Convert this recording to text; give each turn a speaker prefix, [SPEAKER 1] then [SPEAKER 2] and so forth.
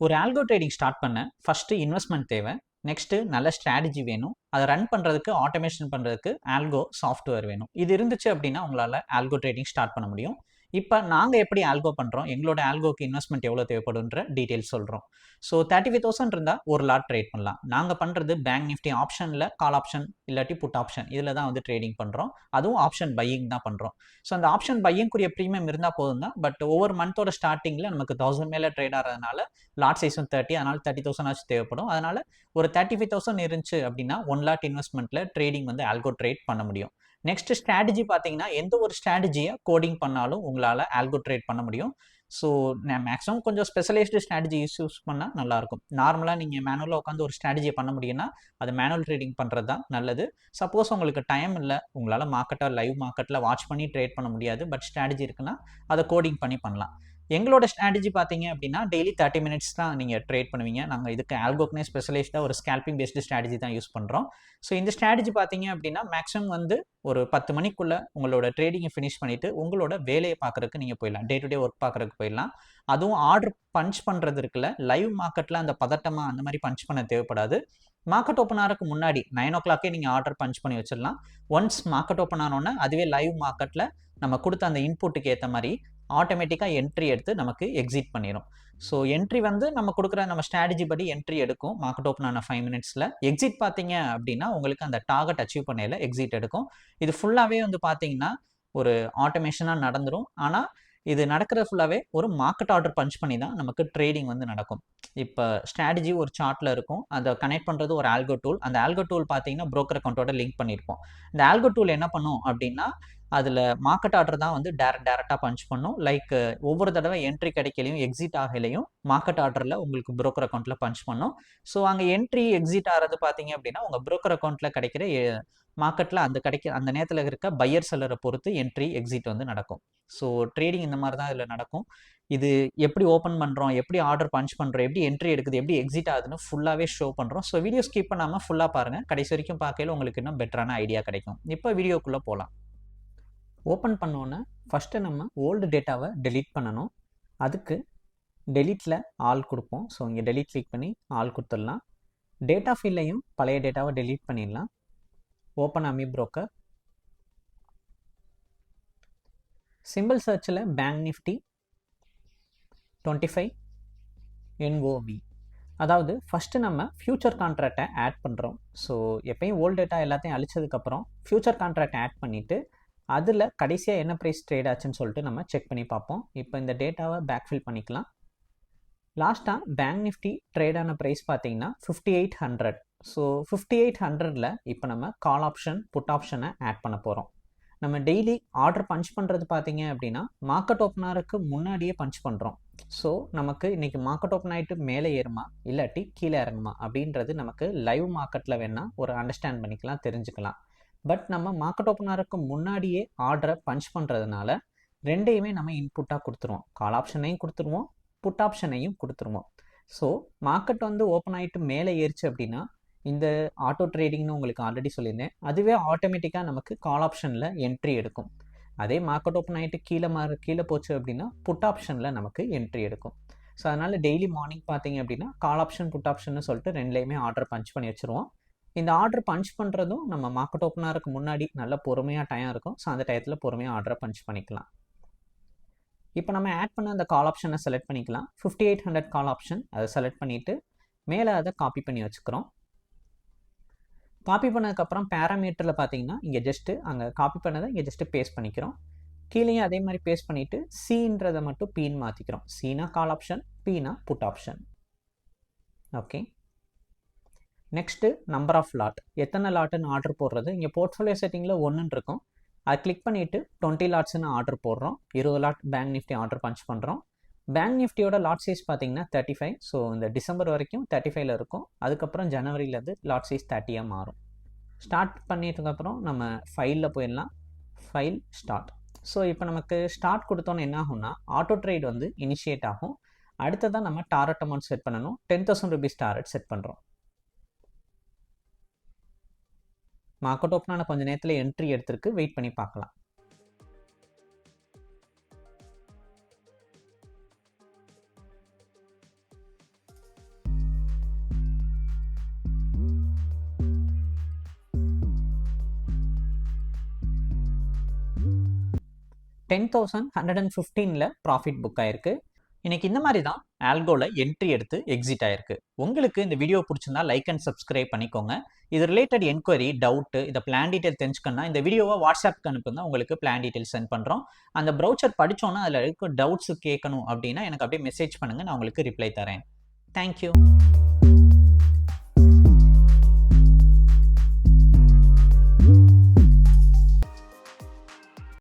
[SPEAKER 1] ஒரு algo trading start பண்ண first investment தேவை. நெக்ஸ்ட்டு நல்ல ஸ்ட்ராட்டஜி வேணும். அதை ரன் பண்ணுறதுக்கு ஆட்டோமேஷன் பண்ணுறதுக்கு ஆல்கோ சாஃப்ட்வேர் வேணும். இது இருந்துச்சு அப்படின்னா உங்களால் ஆல்கோ ட்ரேடிங் ஸ்டார்ட் பண்ண முடியும். இப்போ நாங்கள் எப்படி ஆல்கோ பண்ணுறோம், எங்களோட ஆல்கோக்கு இன்வெஸ்ட்மெண்ட் எவ்வளோ தேவைப்படுன்ற டீட்டெயில்ஸ் சொல்கிறோம். ஸோ 35,000 இருந்தால் ஒரு லாட் ட்ரேட் பண்ணலாம். நாங்கள் பண்ணுறது பேங்க் நிஃப்டி ஆப்ஷனில் கால் ஆப்ஷன் இல்லாட்டி புட் ஆப்ஷன் இதில் தான் வந்து ட்ரேடிங் பண்ணுறோம். அதுவும் ஆப்ஷன் பையிங் தான் பண்ணுறோம். ஸோ அந்த ஆப்ஷன் பையிங்குரிய ப்ரீமியம் இருந்தால் போதும் தான். பட் ஒவ்வொரு மந்தோட ஸ்டார்டிங்கில் நமக்கு 1000 மேலே ட்ரேட் ஆகிறதுனால லாட் சைஸும் 30, அதனால் 30,000 ஆச்சு தேவைப்படும். அதனால் ஒரு 35,000 இருந்துச்சு அப்படின்னா 1 லாட் இன்வெஸ்ட்மெண்ட்டில் ட்ரேடிங் வந்து ஆல்கோ ட்ரேட் பண்ண முடியும். நெக்ஸ்ட் ஸ்ட்ராட்டஜி பார்த்தீங்கன்னா எந்த ஒரு ஸ்ட்ராட்டஜியை கோடிங் பண்ணாலும் உங்களால் ஆல்கோ ட்ரேட் பண்ண முடியும். ஸோ மேக்ஸிமம் கொஞ்சம் ஸ்பெஷலைஸ்டு ஸ்ட்ராட்டஜி யூஸ் பண்ணால் நல்லாயிருக்கும். நார்மலாக நீங்கள் மேனுவலாக உட்காந்து ஒரு ஸ்ட்ராட்டஜியை பண்ண முடியும்னா அது மேனுவல் ட்ரேடிங் பண்ணுறது தான் நல்லது. சப்போஸ் உங்களுக்கு டைம் இல்லை, உங்களால் மார்க்கெட்டை லைவ் மார்க்கெட்டில் வாட்ச் பண்ணி ட்ரேட் பண்ண முடியாது, பட் ஸ்ட்ராட்டஜி இருக்குன்னா அதை கோடிங் பண்ணலாம். எங்களோட ஸ்ட்ராட்டஜி பார்த்தீங்க அப்படின்னா டெய்லி 30 மினிட்ஸ் தான் நீங்கள் ட்ரேட் பண்ணுவீங்க. நாங்கள் இதுக்கு ஆல்கோக்குனே ஸ்பெஷலைஸ்டாக ஒரு ஸ்கேல்பிங் பேஸ்டு ஸ்ட்ராட்டஜி தான் யூஸ் பண்ணுறோம். ஸோ இந்த ஸ்ட்ராட்டஜி பார்த்தீங்க அப்படின்னா மேக்ஸிமம் வந்து ஒரு 10 மணிக்குள்ளே உங்களோட ட்ரேடிங்கை ஃபினிஷ் பண்ணிவிட்டு உங்களோட வேலையை பார்க்குறதுக்கு நீங்கள் போயிடலாம். டே டு டே ஒர்க் பார்க்குறதுக்கு போயிடலாம். அதுவும் ஆர்டர் பஞ்ச் பண்ணுறது இருக்குல்ல, லைவ் மார்க்கெட்டில் அந்த பதட்டமாக அந்த மாதிரி பஞ்ச் பண்ண தேவைப்படாது. மார்க்கெட் ஓப்பன் ஆகிறதுக்கு முன்னாடி 9 o'clock நீங்கள் ஆர்டர் பஞ்ச் பண்ணி வச்சிடலாம். ஒன்ஸ் மார்க்கெட் ஓப்பன் ஆனோன்னா அதுவே லைவ் மார்க்கெட்டில் நம்ம கொடுத்த அந்த இன்புட்டுக்கு ஏற்ற மாதிரி ஆட்டோமேட்டிக்காக என்ட்ரி எடுத்து நமக்கு எக்ஸிட் பண்ணிடும். ஸோ என்ட்ரி வந்து நம்ம கொடுக்குற நம்ம ஸ்ட்ராட்டஜி படி என்ட்ரி எடுக்கும். மார்க்கெட் ஓப்பன் ஆன 5 மினிட்ஸில் எக்ஸிட் பார்த்தீங்க அப்படின்னா உங்களுக்கு அந்த டார்கெட் அச்சீவ் பண்ணையில் எக்ஸிட் எடுக்கும். இது ஃபுல்லாகவே வந்து பார்த்தீங்கன்னா ஒரு ஆட்டோமேஷனாக நடந்துடும். ஆனால் இது நடக்கிறது ஃபுல்லாகவே ஒரு மார்க்கெட் ஆர்டர் பஞ்ச் பண்ணி தான் நமக்கு ட்ரேடிங் வந்து நடக்கும். இப்போ ஸ்ட்ராட்டஜி ஒரு சார்ட்டில் இருக்கும், அதை கனெக்ட் பண்ணுறது ஒரு ஆல்கோ டூல். அந்த ஆல்கோ டூல் பார்த்தீங்கன்னா ப்ரோக்கர் அக்கௌண்ட்டோட லிங்க் பண்ணியிருப்போம். இந்த ஆல்கோ டூல் என்ன பண்ணும் அப்படின்னா அதில் மார்க்கெட் ஆர்டர் தான் வந்து டேரெக்டாக பஞ்ச் பண்ணும். லைக் ஒவ்வொரு தடவை என்ட்ரி கிடைக்கலையும் எக்ஸிட் ஆகலையும் மார்க்கெட் ஆர்டரில் உங்களுக்கு ப்ரோக்கர் அக்கௌண்ட்டில் பஞ்ச் பண்ணும். ஸோ அங்கே என்ட்ரி எக்ஸிட் ஆகிறது பார்த்தீங்க அப்படின்னா உங்கள் ப்ரோக்கர் அக்கௌண்ட்டில் கிடைக்கிற மார்க்கெட்டில் அந்த நேரத்தில் இருக்க பையர் செல்லரை பொறுத்து என்ட்ரி எக்ஸிட் வந்து நடக்கும். ஸோ ட்ரேடிங் இந்த மாதிரி தான் இதில் நடக்கும். இது எப்படி ஓப்பன் பண்ணுறோம், எப்படி ஆர்டர் பஞ்ச் பண்ணுறோம், எப்படி என்ட்ரி எடுக்குது, எப்படி எக்ஸிட் ஆகுதுன்னு ஃபுல்லாகவே ஷோ பண்ணுறோம். ஸோ வீடியோ ஸ்கிப் பண்ணாமல் ஃபுல்லாக பாருங்கள். கடைசி வரைக்கும் பார்க்கையில் உங்களுக்கு இன்னும் பெட்டரான ஐடியா கிடைக்கும். இப்போ வீடியோக்குள்ளே போகலாம். ஓப்பன் பண்ணோன்னே ஃபஸ்ட்டு நம்ம ஓல்டு டேட்டாவை டெலீட் பண்ணணும். அதுக்கு டெலீட்டில் ஆல் கொடுப்போம். ஸோ இங்கே டெலீட் கிளிக் பண்ணி ஆல் கொடுத்துடலாம். டேட்டா ஃபீல்டையும் பழைய டேட்டாவை டெலீட் பண்ணிடலாம். Open AmiBroker. சிம்பிள் சர்ச்சில் பேங்க் நிஃப்டி 25 NOV. அதாவது ஃபஸ்ட்டு நம்ம ஃபியூச்சர் கான்ட்ராக்டை ஆட் பண்ணுறோம். ஸோ எப்பயும் ஓல்டு டேட்டா எல்லாத்தையும் அழிச்சதுக்கப்புறம் ஃபியூச்சர் கான்ட்ராக்ட் ஆட் பண்ணிவிட்டு அதில் கடைசியாக என்ன ப்ரைஸ் ட்ரேட் ஆச்சுன்னு சொல்லிட்டு நம்ம செக் பண்ணி பார்ப்போம். இப்போ இந்த டேட்டாவை பேக்ஃபில் பண்ணிக்கலாம். லாஸ்ட்டாக பேங்க் நிஃப்டி ட்ரேடான ப்ரைஸ் பார்த்தீங்கன்னா 5800. ஸோ 5800ல் இப்போ நம்ம கால் ஆப்ஷன் புட் ஆப்ஷனை ஆட் பண்ண போகிறோம். நம்ம டெய்லி ஆர்டர் பஞ்ச் பண்ணுறது பார்த்தீங்க அப்படின்னா மார்க்கெட் ஓப்பனருக்கு முன்னாடியே பஞ்ச் பண்ணுறோம். ஸோ நமக்கு இன்றைக்கி மார்க்கெட் ஓப்பன் ஆகிட்டு மேலே ஏறுமா இல்லாட்டி கீழே இறங்குமா அப்படின்றது நமக்கு லைவ் மார்க்கெட்டில் வேணால் ஒரு அண்டர்ஸ்டாண்ட் பண்ணிக்கலாம், தெரிஞ்சுக்கலாம். பட் நம்ம மார்க்கெட் ஓப்பனருக்கு முன்னாடியே ஆர்டரை பஞ்ச் பண்ணுறதுனால ரெண்டையுமே நம்ம இன்புட்டாக கொடுத்துருவோம். கால் ஆப்ஷனையும் கொடுத்துருவோம், புட் ஆப்ஷனையும் கொடுத்துருவோம். ஸோ மார்க்கெட் வந்து ஓப்பன் ஆகிட்டு மேலே ஏறிச்சு அப்படின்னா இந்த ஆட்டோ ட்ரேடிங்னு உங்களுக்கு ஆல்ரெடி சொல்லியிருந்தேன், அதுவே ஆட்டோமேட்டிக்காக நமக்கு கால் ஆப்ஷனில் என்ட்ரி எடுக்கும். அதே மார்க்கெட் ஓப்பன் ஆகிட்டு கீழே போச்சு அப்படின்னா புட் ஆப்ஷனில் நமக்கு என்ட்ரி எடுக்கும். ஸோ அதனால் டெய்லி மார்னிங் பார்த்தீங்க அப்படின்னா கால் ஆப்ஷன் புட் ஆப்ஷன் சொல்லிட்டு ரெண்டுலேயுமே ஆர்டர் பஞ்ச் பண்ணி வச்சுருவோம். இந்த ஆர்டர் பஞ்ச் பண்ணுறதும் நம்ம மார்க்கெட் ஓப்பனருக்கு முன்னாடி நல்ல பொறுமையாக டைம் இருக்கும். ஸோ அந்த டயத்தில் பொறுமையாக ஆர்டரை பஞ்ச் பண்ணிக்கலாம். இப்போ நம்ம ஆட் பண்ண அந்த கால் ஆப்ஷனை செலக்ட் பண்ணிக்கலாம். 5800 கால் ஆப்ஷன் அதை செலக்ட் பண்ணிவிட்டு மேலே அதை காப்பி பண்ணி வச்சுக்கிறோம். காப்பி பண்ணதுக்கப்புறம் பேராமீட்டரில் பார்த்தீங்கன்னா இங்கே ஜஸ்ட்டு அங்கே காப்பி பண்ணதை இங்கே ஜஸ்ட்டு பேஸ்ட் பண்ணிக்கிறோம். கீழேயும் அதே மாதிரி பேஸ்ட் பண்ணிவிட்டு சின்றதை மட்டும் பீன்னு மாற்றிக்கிறோம். சீனா கால் ஆப்ஷன், பீனா put option. Okay, next number of lot, எத்தனை லாட்டுன்னு ஆர்டர் போடுறது. இங்கே போர்ட்ஃபோலியோ செட்டிங்கில் 1ன்னு இருக்கும், அதை கிளிக் பண்ணிவிட்டு 20 லாட்ஸ்ன்னு ஆர்டர் போடுறோம். 20 lot bank Nifty order punch பண்ணுறோம். பேங்க் நிஃப்டியோட லாட் சைஸ் பார்த்தீங்கன்னா 35. ஸோ இந்த டிசம்பர் வரைக்கும் 35ல் இருக்கும். அதுக்கப்புறம் ஜனவரியிலேருந்து லாட் சைஸ் 30ஆக மாறும். ஸ்டார்ட் பண்ணிட்டதுக்கப்புறம் நம்ம ஃபைலில் போயிடலாம். File start. ஸோ இப்போ நமக்கு ஸ்டார்ட் கொடுத்தோன்னு என்ன ஆகும்னா ஆட்டோ ட்ரேட் வந்து இனிஷியேட் ஆகும். அடுத்ததான் நம்ம டாரட் அமௌண்ட் செட் பண்ணணும். 10,000 rupees டாரட் செட் பண்ணுறோம். மார்க்கெட் ஓப்பன் ஆன கொஞ்ச நேரத்தில் என்ட்ரி எடுத்திருக்கு, வெயிட் பண்ணி பார்க்கலாம். 10,115ல ப்ராஃபிட் புக் ஆயிருக்கு. இன்னைக்கு இந்த மாதிரி தான் ஆல்கோல என்ட்ரி எடுத்து எக்ஸிட் ஆயிருக்கு. உங்களுக்கு இந்த வீடியோ பிடிச்சிருந்தா லைக் அண்ட் சப்ஸ்கிரைப் பண்ணிக்கோங்க. இது ரிலேட்டட் என்கொயரி, டவுட், இதை பிளான் டீடைல் தெரிஞ்சுக்கணும்னா இந்த வீடியோவை வாட்ஸ்அப்க்கு அனுப்புங்க, உங்களுக்கு பிளான் டீடைல் சென்ட் பண்ணுறோம். அந்த ப்ரௌச்சர் படித்தோன்னா அதில் இருக்க டவுட்ஸ் கேட்கணும் அப்படின்னா எனக்கு அப்படியே மெசேஜ் பண்ணுங்கள், நான் உங்களுக்கு ரிப்ளை தரேன். தேங்க்யூ.